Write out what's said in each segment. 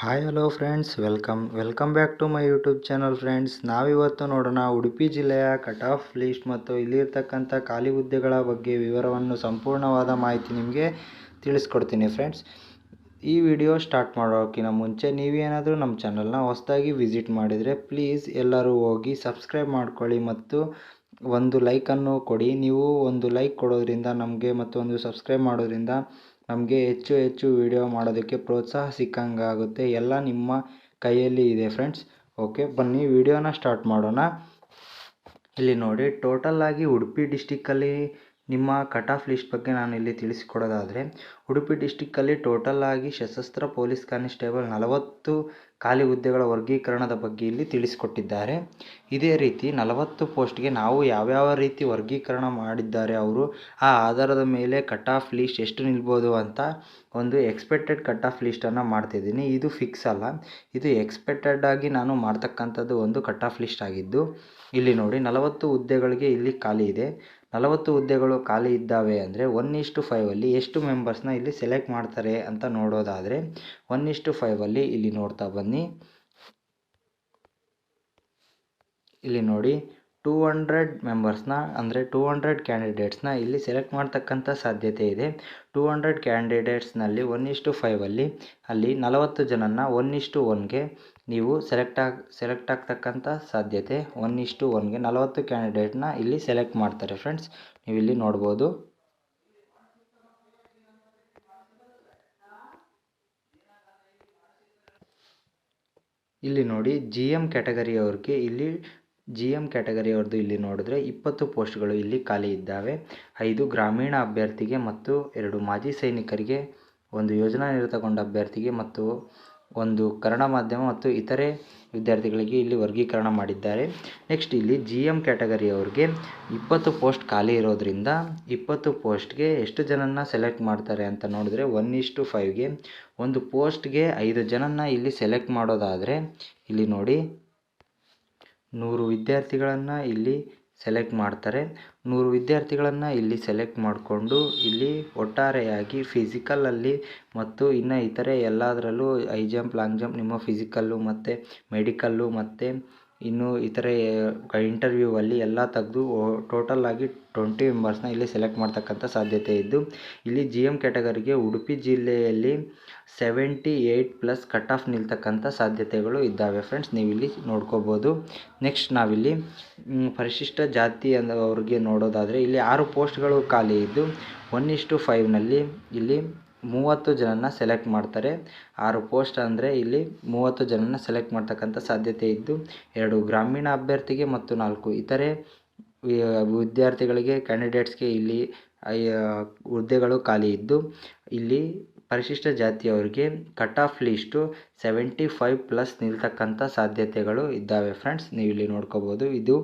Hi hello friends, welcome back to my YouTube channel friends. ನಾವಿವತ್ತು ನೋಡೋಣ ಉಡುಪಿ ಜಿಲ್ಲೆಯ cut off list ಮತ್ತು ಇಲ್ಲಿರ್ತಕ್ಕಂಥ ಖಾಲಿ ಹುದ್ದೆಗಳ ಬಗ್ಗೆ ವಿವರವನ್ನು ಸಂಪೂರ್ಣವಾದ ಮಾಹಿತಿ ನಿಮಗೆ ತಿಳಿಸ್ಕೊಡ್ತೀನಿ ಫ್ರೆಂಡ್ಸ್. ಈ ವಿಡಿಯೋ ಸ್ಟಾರ್ಟ್ ಮಾಡೋಕ್ಕಿಂತ ಮುಂಚೆ ನೀವೇನಾದರೂ ನಮ್ಮ ಚಾನಲ್ನ ಹೊಸದಾಗಿ ವಿಸಿಟ್ ಮಾಡಿದರೆ ಪ್ಲೀಸ್ ಎಲ್ಲರೂ ಹೋಗಿ ಸಬ್ಸ್ಕ್ರೈಬ್ ಮಾಡ್ಕೊಳ್ಳಿ ಮತ್ತು ಒಂದು ಲೈಕನ್ನು ಕೊಡಿ. ನೀವು ಒಂದು ಲೈಕ್ ಕೊಡೋದ್ರಿಂದ ನಮಗೆ ಮತ್ತು ಒಂದು ಸಬ್ಸ್ಕ್ರೈಬ್ ಮಾಡೋದ್ರಿಂದ ನಮಗೆ ಹೆಚ್ಚು ವಿಡಿಯೋ ಮಾಡೋದಕ್ಕೆ ಪ್ರೋತ್ಸಾಹ ಸಿಕ್ಕಂಗಾಗುತ್ತೆ. ಎಲ್ಲ ನಿಮ್ಮ ಕೈಯಲ್ಲಿ ಇದೆ ಫ್ರೆಂಡ್ಸ್. ಓಕೆ, ಬನ್ನಿ ವಿಡಿಯೋನ ಸ್ಟಾರ್ಟ್ ಮಾಡೋಣ. ಇಲ್ಲಿ ನೋಡಿ, ಟೋಟಲ್ ಆಗಿ ಉಡುಪಿ ಡಿಸ್ಟಿಕ್ಕಲ್ಲಿ ನಿಮ್ಮ ಕಟ್ ಆಫ್ ಲಿಸ್ಟ್ ಬಗ್ಗೆ ನಾನು ಇಲ್ಲಿ ತಿಳಿಸಿಕೊಡೋದಾದರೆ, ಉಡುಪಿ ಡಿಸ್ಟಿಕ್ಕಲ್ಲಿ ಟೋಟಲ್ ಆಗಿ ಸಶಸ್ತ್ರ ಪೊಲೀಸ್ ಕಾನ್ಸ್ಟೇಬಲ್ 40 ಖಾಲಿ ಹುದ್ದೆಗಳ ವರ್ಗೀಕರಣದ ಬಗ್ಗೆ ಇಲ್ಲಿ ತಿಳಿಸಿಕೊಟ್ಟಿದ್ದಾರೆ. ಇದೇ ರೀತಿ 40 ಪೋಸ್ಟ್ಗೆ ನಾವು ಯಾವ್ಯಾವ ರೀತಿ ವರ್ಗೀಕರಣ ಮಾಡಿದ್ದಾರೆ ಅವರು, ಆ ಆಧಾರದ ಮೇಲೆ ಕಟ್ ಆಫ್ ಲಿಸ್ಟ್ ಎಷ್ಟು ನಿಲ್ಬೋದು ಅಂತ ಒಂದು ಎಕ್ಸ್ಪೆಕ್ಟೆಡ್ ಕಟ್ ಆಫ್ ಲಿಸ್ಟನ್ನು ಮಾಡ್ತಿದ್ದೀನಿ. ಇದು ಫಿಕ್ಸ್ ಅಲ್ಲ, ಇದು ಎಕ್ಸ್ಪೆಕ್ಟೆಡ್ ಆಗಿ ನಾನು ಮಾಡ್ತಕ್ಕಂಥದ್ದು ಒಂದು ಕಟ್ ಆಫ್ ಲಿಸ್ಟ್ ಆಗಿದ್ದು. ಇಲ್ಲಿ ನೋಡಿ, 40 ಹುದ್ದೆಗಳಿಗೆ ಇಲ್ಲಿ ಖಾಲಿ ಇದೆ. 40 ಹುದ್ದೆಗಳು ಖಾಲಿ ಇದ್ದಾವೆ ಅಂದರೆ 1:5 ಎಷ್ಟು ಮೆಂಬರ್ಸ್ನ ಇಲ್ಲಿ ಸೆಲೆಕ್ಟ್ ಮಾಡ್ತಾರೆ ಅಂತ ನೋಡೋದಾದರೆ, 1:5 ಇಲ್ಲಿ ನೋಡ್ತಾ ಬನ್ನಿ. ಇಲ್ಲಿ ನೋಡಿ, 200 ಮೆಂಬರ್ಸ್ನ ಅಂದರೆ 200 ಕ್ಯಾಂಡಿಡೇಟ್ಸ್ನ ಇಲ್ಲಿ ಸೆಲೆಕ್ಟ್ ಮಾಡ್ತಕ್ಕಂಥ ಸಾಧ್ಯತೆ ಇದೆ. 200 ಕ್ಯಾಂಡಿಡೇಟ್ಸ್ನಲ್ಲಿ 1:5 ಅಲ್ಲಿ 40 ಜನನ 1:1ಗೆ ನೀವು ಸೆಲೆಕ್ಟ್ ಆಗ್ತಕ್ಕಂಥ ಸಾಧ್ಯತೆ. 1:1ಗೆ 40 ಕ್ಯಾಂಡಿಡೇಟ್ನ ಇಲ್ಲಿ ಸೆಲೆಕ್ಟ್ ಮಾಡ್ತಾರೆ ಫ್ರೆಂಡ್ಸ್. ನೀವು ಇಲ್ಲಿ ನೋಡ್ಬೋದು. ಇಲ್ಲಿ ನೋಡಿ, GM ಕ್ಯಾಟಗರಿಯವ್ರಿಗೆ ಇಲ್ಲಿ GM ಕ್ಯಾಟಗರಿಯವ್ರದ್ದು ಇಲ್ಲಿ ನೋಡಿದ್ರೆ 20 ಪೋಸ್ಟ್ಗಳು ಇಲ್ಲಿ ಖಾಲಿ ಇದ್ದಾವೆ. 5 ಗ್ರಾಮೀಣ ಅಭ್ಯರ್ಥಿಗೆ ಮತ್ತು 2 ಮಾಜಿ ಸೈನಿಕರಿಗೆ, 1 ಯೋಜನಾ ನಿರತಗೊಂಡ ಅಭ್ಯರ್ಥಿಗೆ ಮತ್ತು 1 ಕನ್ನಡ ಮಾಧ್ಯಮ ಮತ್ತು ಇತರೆ ವಿದ್ಯಾರ್ಥಿಗಳಿಗೆ ಇಲ್ಲಿ ವರ್ಗೀಕರಣ ಮಾಡಿದ್ದಾರೆ. ನೆಕ್ಸ್ಟ್ ಇಲ್ಲಿ GM ಕ್ಯಾಟಗರಿಯವ್ರಿಗೆ 20 ಪೋಸ್ಟ್ ಖಾಲಿ ಇರೋದ್ರಿಂದ 20 ಪೋಸ್ಟ್ಗೆ ಎಷ್ಟು ಜನನ ಸೆಲೆಕ್ಟ್ ಮಾಡ್ತಾರೆ ಅಂತ ನೋಡಿದ್ರೆ, 1:5ಗೆ 1 ಪೋಸ್ಟ್ಗೆ 5 ಜನನ ಇಲ್ಲಿ ಸೆಲೆಕ್ಟ್ ಮಾಡೋದಾದರೆ, ಇಲ್ಲಿ ನೋಡಿ 100 ವಿದ್ಯಾರ್ಥಿಗಳನ್ನು ಇಲ್ಲಿ ಸೆಲೆಕ್ಟ್ ಮಾಡ್ತಾರೆ. 100 ವಿದ್ಯಾರ್ಥಿಗಳನ್ನು ಇಲ್ಲಿ ಸೆಲೆಕ್ಟ್ ಮಾಡಿಕೊಂಡು ಇಲ್ಲಿ ಒಟ್ಟಾರೆಯಾಗಿ ಫಿಸಿಕಲಲ್ಲಿ ಮತ್ತು ಇನ್ನು ಇತರೆ ಎಲ್ಲದರಲ್ಲೂ ಹೈ ಜಂಪ್, ಲಾಂಗ್ ಜಂಪ್, ನಿಮ್ಮ ಫಿಸಿಕಲ್ಲು ಮತ್ತು ಮೆಡಿಕಲ್ಲು ಮತ್ತು ಇನ್ನು ಇತರೆ ಇಂಟರ್ವ್ಯೂ ಅಲ್ಲಿ ಎಲ್ಲ ತೆಗೆದು ಟೋಟಲ್ ಆಗಿ 20 ಮೆಂಬರ್ಸ್ನ ಇಲ್ಲಿ ಸೆಲೆಕ್ಟ್ ಮಾಡ್ತಕ್ಕಂಥ ಸಾಧ್ಯತೆ ಇದ್ದು, ಇಲ್ಲಿ GM ಕ್ಯಾಟಗರಿಗೆ ಉಡುಪಿ ಜಿಲ್ಲೆಯಲ್ಲಿ 78+ ಕಟ್ ಆಫ್ ನಿಲ್ತಕ್ಕಂಥ ಸಾಧ್ಯತೆಗಳು ಇದ್ದಾವೆ ಫ್ರೆಂಡ್ಸ್. ನೀವು ಇಲ್ಲಿ ನೋಡ್ಕೋಬೋದು. ನೆಕ್ಸ್ಟ್ ನಾವಿಲ್ಲಿ ಪರಿಶಿಷ್ಟ ಜಾತಿ ಅವ್ರಿಗೆ ನೋಡೋದಾದರೆ, ಇಲ್ಲಿ 6 ಪೋಸ್ಟ್ಗಳು ಖಾಲಿ ಇದ್ದು 1:5ನಲ್ಲಿ ಇಲ್ಲಿ 30 ಜನನ ಸೆಲೆಕ್ಟ್ ಮಾಡ್ತಾರೆ. 6 ಪೋಸ್ಟ್ ಅಂದರೆ ಇಲ್ಲಿ 30 ಜನನ ಸೆಲೆಕ್ಟ್ ಮಾಡ್ತಕ್ಕಂಥ ಸಾಧ್ಯತೆ ಇದ್ದು, 2 ಗ್ರಾಮೀಣ ಅಭ್ಯರ್ಥಿಗೆ ಮತ್ತು 4 ಇತರೆ ವಿದ್ಯಾರ್ಥಿಗಳಿಗೆ, ಕ್ಯಾಂಡಿಡೇಟ್ಸ್ಗೆ ಇಲ್ಲಿ ಹುದ್ದೆಗಳು ಖಾಲಿ ಇದ್ದು, ಇಲ್ಲಿ ಪರಿಶಿಷ್ಟ ಜಾತಿಯವರಿಗೆ ಕಟ್ ಆಫ್ ಲಿಸ್ಟು 75+ ನಿಲ್ತಕ್ಕಂಥ ಸಾಧ್ಯತೆಗಳು ಇದ್ದಾವೆ ಫ್ರೆಂಡ್ಸ್. ನೀವು ಇಲ್ಲಿ ನೋಡ್ಕೋಬೋದು. ಇದು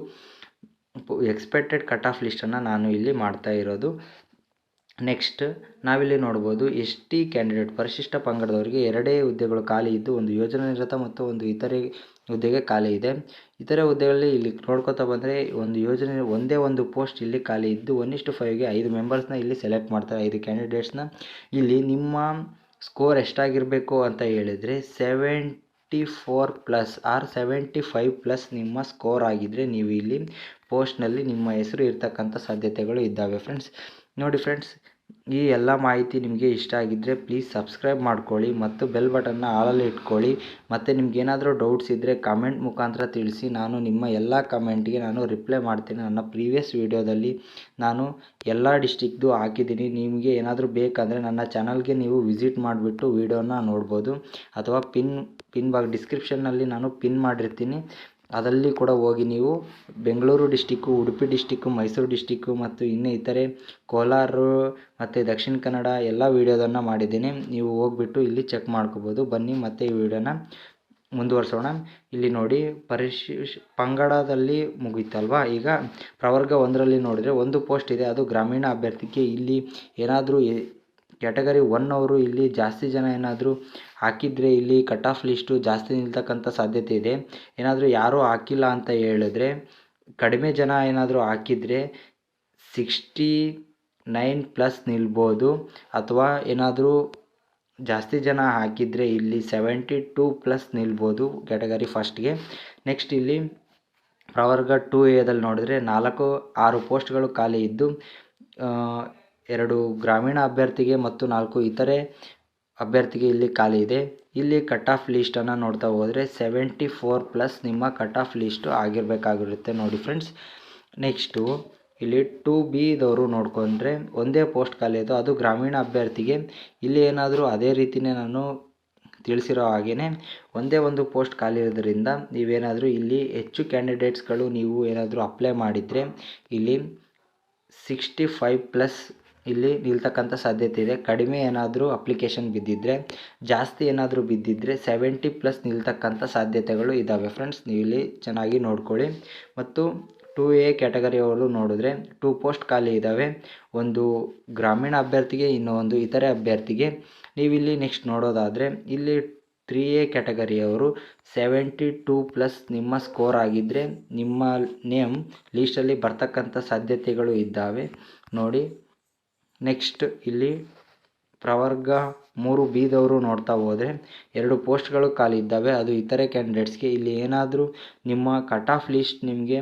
ಎಕ್ಸ್ಪೆಕ್ಟೆಡ್ ಕಟ್ ಆಫ್ ಲಿಸ್ಟನ್ನು ನಾನು ಇಲ್ಲಿ ಮಾಡ್ತಾ ಇರೋದು. ನೆಕ್ಸ್ಟ್ ನಾವಿಲ್ಲಿ ನೋಡ್ಬೋದು, ST ಕ್ಯಾಂಡಿಡೇಟ್ ಪರಿಶಿಷ್ಟ ಪಂಗಡದವರಿಗೆ 2 ಹುದ್ದೆಗಳು ಖಾಲಿ ಇದ್ದು, 1 ಯೋಜನಾ ನಿರತ ಮತ್ತು 1 ಇತರೆ ಹುದ್ದೆಗೆ ಖಾಲಿ ಇದೆ. ಇತರೆ ಹುದ್ದೆಗಳಲ್ಲಿ ಇಲ್ಲಿ ನೋಡ್ಕೋತಾ ಬಂದರೆ, ಒಂದೇ ಒಂದು ಪೋಸ್ಟ್ ಇಲ್ಲಿ ಖಾಲಿ ಇದ್ದು 1:5ಗೆ 5 ಮೆಂಬರ್ಸ್ನ ಇಲ್ಲಿ ಸೆಲೆಕ್ಟ್ ಮಾಡ್ತಾರೆ, 5 ಕ್ಯಾಂಡಿಡೇಟ್ಸ್ನ. ಇಲ್ಲಿ ನಿಮ್ಮ ಸ್ಕೋರ್ ಎಷ್ಟಾಗಿರಬೇಕು ಅಂತ ಹೇಳಿದರೆ 74+ ಆರ್ 75+ ನಿಮ್ಮ ಸ್ಕೋರ್ ಆಗಿದ್ದರೆ ನೀವು ಇಲ್ಲಿ ಪೋಸ್ಟ್ನಲ್ಲಿ ನಿಮ್ಮ ಹೆಸರು ಇರ್ತಕ್ಕಂಥ ಸಾಧ್ಯತೆಗಳು ಇದ್ದಾವೆ ಫ್ರೆಂಡ್ಸ್. ನೋಡಿ ಫ್ರೆಂಡ್ಸ್, ಈ ಎಲ್ಲ ಮಾಹಿತಿ ನಿಮಗೆ ಇಷ್ಟ ಆಗಿದ್ದರೆ ಪ್ಲೀಸ್ ಸಬ್ಸ್ಕ್ರೈಬ್ ಮಾಡ್ಕೊಳ್ಳಿ ಮತ್ತು ಬೆಲ್ ಬಟನ್ನ ಆಲಲ್ಲಿ ಇಟ್ಕೊಳ್ಳಿ. ಮತ್ತು ನಿಮ್ಗೇನಾದರೂ ಡೌಟ್ಸ್ ಇದ್ದರೆ ಕಾಮೆಂಟ್ ಮುಖಾಂತರ ತಿಳಿಸಿ. ನಾನು ನಿಮ್ಮ ಎಲ್ಲ ಕಮೆಂಟ್ಗೆ ನಾನು ರಿಪ್ಲೈ ಮಾಡ್ತೀನಿ. ನನ್ನ ಪ್ರೀವಿಯಸ್ ವೀಡಿಯೋದಲ್ಲಿ ನಾನು ಎಲ್ಲ ಡಿಸ್ಟಿಕ್ದು ಹಾಕಿದ್ದೀನಿ. ನಿಮಗೆ ಏನಾದರೂ ಬೇಕಂದರೆ ನನ್ನ ಚಾನಲ್ಗೆ ನೀವು ವಿಸಿಟ್ ಮಾಡಿಬಿಟ್ಟು ವೀಡಿಯೋನ ನೋಡ್ಬೋದು, ಅಥವಾ ಡಿಸ್ಕ್ರಿಪ್ಷನ್ನಲ್ಲಿ ನಾನು ಪಿನ್ ಮಾಡಿರ್ತೀನಿ. ಅದರಲ್ಲಿ ಕೂಡ ಹೋಗಿ ನೀವು Bengaluru district, Udupi district, Mysuru district ಮತ್ತು ಇನ್ನು ಇತರೆ ಕೋಲಾರ ಮತ್ತು ದಕ್ಷಿಣ ಕನ್ನಡ ಎಲ್ಲ ವೀಡಿಯೋದನ್ನು ಮಾಡಿದ್ದೀನಿ. ನೀವು ಹೋಗ್ಬಿಟ್ಟು ಇಲ್ಲಿ ಚೆಕ್ ಮಾಡ್ಕೋಬೋದು. ಬನ್ನಿ ಮತ್ತೆ ಈ ವಿಡಿಯೋನ ಮುಂದುವರ್ಸೋಣ. ಇಲ್ಲಿ ನೋಡಿ, ಪಂಗಡದಲ್ಲಿ ಮುಗೀತಲ್ವಾ. ಈಗ ಪ್ರವರ್ಗ 1ರಲ್ಲಿ ನೋಡಿದರೆ 1 ಪೋಸ್ಟ್ ಇದೆ, ಅದು ಗ್ರಾಮೀಣ ಅಭ್ಯರ್ಥಿಗೆ. ಇಲ್ಲಿ ಏನಾದರೂ ಕ್ಯಾಟಗರಿ 1 ಅವರು ಇಲ್ಲಿ ಜಾಸ್ತಿ ಜನ ಏನಾದರೂ ಹಾಕಿದರೆ ಇಲ್ಲಿ ಕಟ್ ಆಫ್ ಲಿಸ್ಟು ಜಾಸ್ತಿ ನಿಲ್ತಕ್ಕಂಥ ಸಾಧ್ಯತೆ ಇದೆ. ಏನಾದರೂ ಯಾರೂ ಹಾಕಿಲ್ಲ ಅಂತ ಹೇಳಿದ್ರೆ, ಕಡಿಮೆ ಜನ ಏನಾದರೂ ಹಾಕಿದರೆ 69+ ನಿಲ್ಬೋದು. ಅಥವಾ ಏನಾದರೂ ಜಾಸ್ತಿ ಜನ ಹಾಕಿದರೆ ಇಲ್ಲಿ 72+ ನಿಲ್ಬೋದು ಕ್ಯಾಟಗರಿ ಫಸ್ಟ್ಗೆ. ನೆಕ್ಸ್ಟ್ ಇಲ್ಲಿ ಪ್ರವರ್ಗ 2Aದಲ್ಲಿ ನೋಡಿದ್ರೆ 6 ಪೋಸ್ಟ್ಗಳು ಖಾಲಿ ಇದ್ದು 2 ಗ್ರಾಮೀಣ ಅಭ್ಯರ್ಥಿಗೆ ಮತ್ತು 4 ಇತರೆ ಅಭ್ಯರ್ಥಿಗೆ ಇಲ್ಲಿ ಖಾಲಿ ಇದೆ. ಇಲ್ಲಿ ಕಟ್ ಆಫ್ ಲೀಸ್ಟನ್ನು ನೋಡ್ತಾ ಹೋದರೆ 74+ ನಿಮ್ಮ ಕಟ್ ಆಫ್ ಲೀಸ್ಟು ಆಗಿರಬೇಕಾಗಿರುತ್ತೆ ನೋಡಿ ಫ್ರೆಂಡ್ಸ್. ನೆಕ್ಸ್ಟು ಇಲ್ಲಿ 2Bದವರು ನೋಡ್ಕೊಂಡ್ರೆ ಒಂದೇ ಪೋಸ್ಟ್ ಖಾಲಿ ಇದೆ, ಅದು ಗ್ರಾಮೀಣ ಅಭ್ಯರ್ಥಿಗೆ. ಇಲ್ಲಿ ಏನಾದರೂ ಅದೇ ರೀತಿಯೇ ನಾನು ತಿಳಿಸಿರೋ ಹಾಗೆಯೇ ಒಂದೇ ಒಂದು ಪೋಸ್ಟ್ ಖಾಲಿ ಇರೋದ್ರಿಂದ ನೀವೇನಾದರೂ ಇಲ್ಲಿ ಹೆಚ್ಚು ಕ್ಯಾಂಡಿಡೇಟ್ಸ್ಗಳು ನೀವು ಏನಾದರೂ ಅಪ್ಲೈ ಮಾಡಿದರೆ ಇಲ್ಲಿ 65+ ಇಲ್ಲಿ ನಿಲ್ತಕ್ಕಂಥ ಸಾಧ್ಯತೆ ಇದೆ. ಕಡಿಮೆ ಏನಾದರೂ ಅಪ್ಲಿಕೇಶನ್ ಬಿದ್ದಿದ್ದರೆ, ಜಾಸ್ತಿ ಏನಾದರೂ ಬಿದ್ದಿದ್ದರೆ 70+ ನಿಲ್ತಕ್ಕಂಥ ಸಾಧ್ಯತೆಗಳು ಇದ್ದಾವೆ ಫ್ರೆಂಡ್ಸ್. ನೀವು ಇಲ್ಲಿ ಚೆನ್ನಾಗಿ ನೋಡ್ಕೊಳ್ಳಿ. ಮತ್ತು 2A ಕ್ಯಾಟಗರಿಯವರು ನೋಡಿದ್ರೆ 2 ಪೋಸ್ಟ್ ಖಾಲಿ ಇದ್ದಾವೆ, ಒಂದು ಗ್ರಾಮೀಣ ಅಭ್ಯರ್ಥಿಗೆ, ಇನ್ನೊಂದು ಇತರೆ ಅಭ್ಯರ್ಥಿಗೆ. ನೀವಿಲ್ಲಿ ನೆಕ್ಸ್ಟ್ ನೋಡೋದಾದರೆ ಇಲ್ಲಿ 3A ಕ್ಯಾಟಗರಿಯವರು 72+ ನಿಮ್ಮ ಸ್ಕೋರ್ ಆಗಿದ್ದರೆ ನಿಮ್ಮ ನೇಮ್ ಲೀಸ್ಟಲ್ಲಿ ಬರ್ತಕ್ಕಂಥ ಸಾಧ್ಯತೆಗಳು ಇದ್ದಾವೆ ನೋಡಿ. ನೆಕ್ಸ್ಟ್ ಇಲ್ಲಿ ಪ್ರವರ್ಗ 3Bದವರು ನೋಡ್ತಾ ಹೋದರೆ 2 ಪೋಸ್ಟ್ಗಳು ಖಾಲಿ ಇದ್ದಾವೆ, ಅದು ಇತರೆ ಕ್ಯಾಂಡಿಡೇಟ್ಸ್ಗೆ. ಇಲ್ಲಿ ಏನಾದರೂ ನಿಮ್ಮ ಕಟ್ ಆಫ್ ಲೀಸ್ಟ್ ನಿಮಗೆ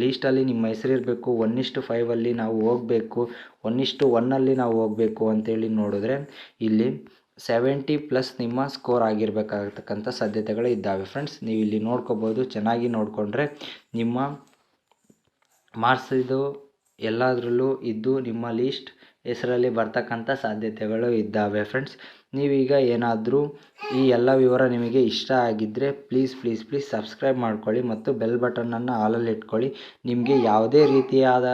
ಲೀಸ್ಟಲ್ಲಿ ನಿಮ್ಮ ಹೆಸರಿರಬೇಕು, 1:5 ನಾವು ಹೋಗಬೇಕು, 1:1 ನಾವು ಹೋಗಬೇಕು ಅಂತೇಳಿ ನೋಡಿದ್ರೆ ಇಲ್ಲಿ 70+ ನಿಮ್ಮ ಸ್ಕೋರ್ ಆಗಿರಬೇಕಾಗತಕ್ಕಂಥ ಸಾಧ್ಯತೆಗಳು ಇದ್ದಾವೆ ಫ್ರೆಂಡ್ಸ್. ನೀವು ಇಲ್ಲಿ ನೋಡ್ಕೋಬೋದು, ಚೆನ್ನಾಗಿ ನೋಡಿಕೊಂಡ್ರೆ ನಿಮ್ಮ ಮಾರ್ಕ್ಸ್ ಇದು ಎಲ್ಲದರಲ್ಲೂ ಇದ್ದು ನಿಮ್ಮ ಲೀಸ್ಟ್ ಹೆಸರಲ್ಲಿ ಬರ್ತಕ್ಕಂಥ ಸಾಧ್ಯತೆಗಳು ಇದ್ದಾವೆ ಫ್ರೆಂಡ್ಸ್. ನೀವೀಗ ಏನಾದರೂ ಈ ಎಲ್ಲ ವಿವರ ನಿಮಗೆ ಇಷ್ಟ ಆಗಿದ್ದರೆ ಪ್ಲೀಸ್ ಸಬ್ಸ್ಕ್ರೈಬ್ ಮಾಡ್ಕೊಳ್ಳಿ ಮತ್ತು ಬೆಲ್ ಬಟನನ್ನು ಆಲಲ್ಲಿ ಇಟ್ಕೊಳ್ಳಿ. ನಿಮಗೆ ಯಾವುದೇ ರೀತಿಯಾದ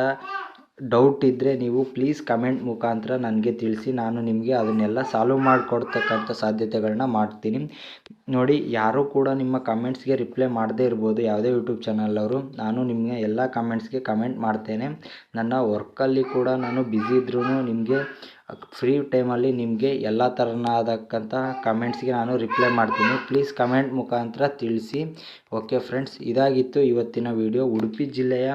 ಡೌಟ್ ಇದ್ದರೆ ನೀವು ಪ್ಲೀಸ್ ಕಮೆಂಟ್ ಮುಖಾಂತರ ನನಗೆ ತಿಳಿಸಿ, ನಾನು ನಿಮಗೆ ಅದನ್ನೆಲ್ಲ ಸಾಲ್ವ್ ಮಾಡಿಕೊಡ್ತಕ್ಕಂಥ ಸಾಧ್ಯತೆಗಳನ್ನ ಮಾಡ್ತೀನಿ ನೋಡಿ. ಯಾರೂ ಕೂಡ ನಿಮ್ಮ ಕಮೆಂಟ್ಸ್ಗೆ ರಿಪ್ಲೈ ಮಾಡದೇ ಇರ್ಬೋದು, ಯಾವುದೇ ಯೂಟ್ಯೂಬ್ ಚಾನಲವರು. ನಾನು ನಿಮಗೆ ಎಲ್ಲ ಕಮೆಂಟ್ಸ್ಗೆ ಕಮೆಂಟ್ ಮಾಡ್ತೇನೆ. ನನ್ನ ವರ್ಕಲ್ಲಿ ಕೂಡ ನಾನು ಬ್ಯುಸಿ ಇದ್ರೂ ನಿಮಗೆ ಫ್ರೀ ಟೈಮಲ್ಲಿ ನಿಮಗೆ ಎಲ್ಲ ಥರನಾದಕ್ಕಂಥ ಕಮೆಂಟ್ಸ್ಗೆ ನಾನು ರಿಪ್ಲೈ ಮಾಡ್ತೀನಿ. ಪ್ಲೀಸ್ ಕಮೆಂಟ್ ಮುಖಾಂತರ ತಿಳಿಸಿ. ಓಕೆ ಫ್ರೆಂಡ್ಸ್, ಇದಾಗಿತ್ತು ಇವತ್ತಿನ ವಿಡಿಯೋ. ಉಡುಪಿ ಜಿಲ್ಲೆಯ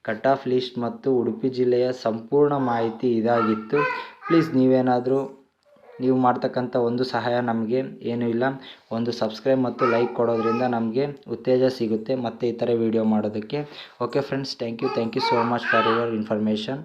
ಕಟ್ ಆಫ್ ಲೀಸ್ಟ್ ಮತ್ತು ಉಡುಪಿ ಜಿಲ್ಲೆಯ ಸಂಪೂರ್ಣ ಮಾಹಿತಿ ಇದಾಗಿತ್ತು. ಪ್ಲೀಸ್ ನೀವೇನಾದರೂ ನೀವು ಮಾಡ್ತಕ್ಕಂಥ ಒಂದು ಸಹಾಯ ನಮಗೆ ಏನೂ ಇಲ್ಲ, ಒಂದು ಸಬ್ಸ್ಕ್ರೈಬ್ ಮತ್ತು ಲೈಕ್ ಕೊಡೋದ್ರಿಂದ ನಮಗೆ ಉತ್ತೇಜ ಸಿಗುತ್ತೆ ಮತ್ತು ಈ ಥರ ವಿಡಿಯೋ ಮಾಡೋದಕ್ಕೆ. Okay friends, thank you so much for your information.